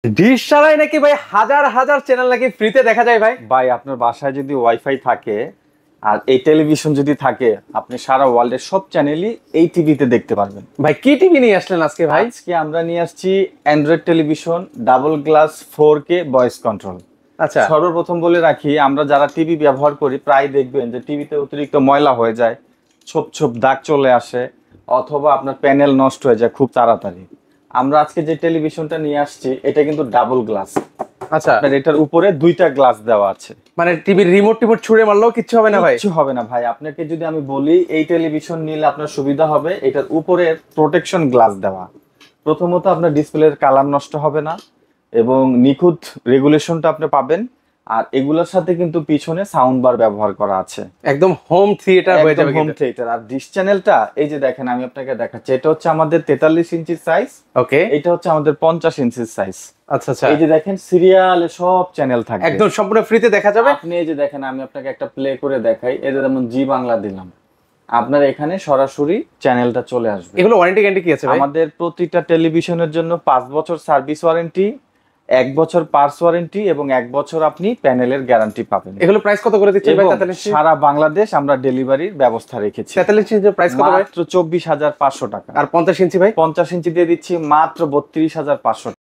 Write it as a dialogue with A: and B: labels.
A: Dish ছাড়াই নাকি ভাই হাজার হাজার চ্যানেল নাকি ফ্রিতে দেখা যায় ভাই।
B: ভাই আপনার বাসায় যদি ওয়াইফাই থাকে আর এই টেলিভিশন যদি থাকে, আপনি সারা ওয়ার্ল্ডের সব চ্যানেলই এই টিভিতে দেখতে পারবেন।
A: ভাই কি টিভি নিয়ে আসলেন আজকে ভাই?
B: আজকে আমরা নিয়ে আসছি Android television double glass 4K voice control.
A: আচ্ছা,
B: সর্বপ্রথম বলে রাখি, আমরা যারা টিভি ব্যবহার করি প্রায় দেখবেন যে টিভিতে অতিরিক্ত ময়লা হয়ে যায়, ছোপ ছোপ দাগ চলে আসে, অথবা আপনার প্যানেল নষ্ট হয়ে যায় খুব তাড়াতাড়ি। আমরা আজকে যে টেলিভিশনটা নিয়ে আসছি এটা কিন্তু ডাবল গ্লাস।
A: আচ্ছা,
B: আপনার এটার উপরে দুইটা গ্লাস দেওয়া আছে,
A: মানে টিভির রিমোট টিমোট ছুঁড়ে মারলেও কিচ্ছু হবে না ভাই?
B: কিছু হবে না ভাই। আপনাকে যদি আমি বলি এই টেলিভিশন নিলে আপনার সুবিধা হবে, এটার উপরে প্রোটেকশন গ্লাস দেওয়া। প্রথমত আপনার ডিসপ্লের কালার নষ্ট হবে না এবং নিখুঁত রেগুলেশনটা আপনি পাবেন। আর এগুলোর সাথে কিন্তু পিছনে সাউন্ড বার ব্যবহার করা আছে,
A: একদম হোম থিয়েটার হয়ে যাবে
B: হোম থিয়েটার। আর ডিশ চ্যানেলটা এই যে দেখেন, আমি আপনাকে দেখাচ্ছি, এটা হচ্ছে আমাদের 43 ইঞ্চির সাইজ,
A: ওকে,
B: এটা হচ্ছে আমাদের 50 ইঞ্চির সাইজ।
A: আচ্ছা আচ্ছা,
B: এই যে দেখেন সিরিয়ালে সব চ্যানেল থাকবে,
A: একদম সম্পূর্ণ ফ্রিতে দেখা যাবে।
B: আপনি এই যে দেখেন, আমি আপনাকে একটা প্লে করে দেখাই, এই যে যেমন জি বাংলা দিলাম, আপনার এখানে সরাসরি চ্যানেলটা চলে আসবে।
A: এগুলো ওয়ারেন্টি গ্যারান্টি কি আছে ভাই?
B: আমাদের প্রতিটা টেলিভিশনের জন্য 5 বছর সার্ভিস ওয়ারেন্টি, 1 বছর পার্টস ওয়ারেন্টি এবং 1 বছর আপনি প্যানেলের গ্যারান্টি পাবেন।
A: এগুলো প্রাইস কত করে দিচ্ছেন ভাই?
B: এবং
A: 43
B: সারা বাংলাদেশ আমরা ডেলিভারির ব্যবস্থা রেখেছি।
A: 43 ইঞ্চির প্রাইস কত ভাই?
B: মাত্র 24,500 টাকা।
A: আর 50 ইঞ্চি ভাই?
B: 50 ইঞ্চি দিয়ে দিচ্ছি মাত্র 32,500 টাকা।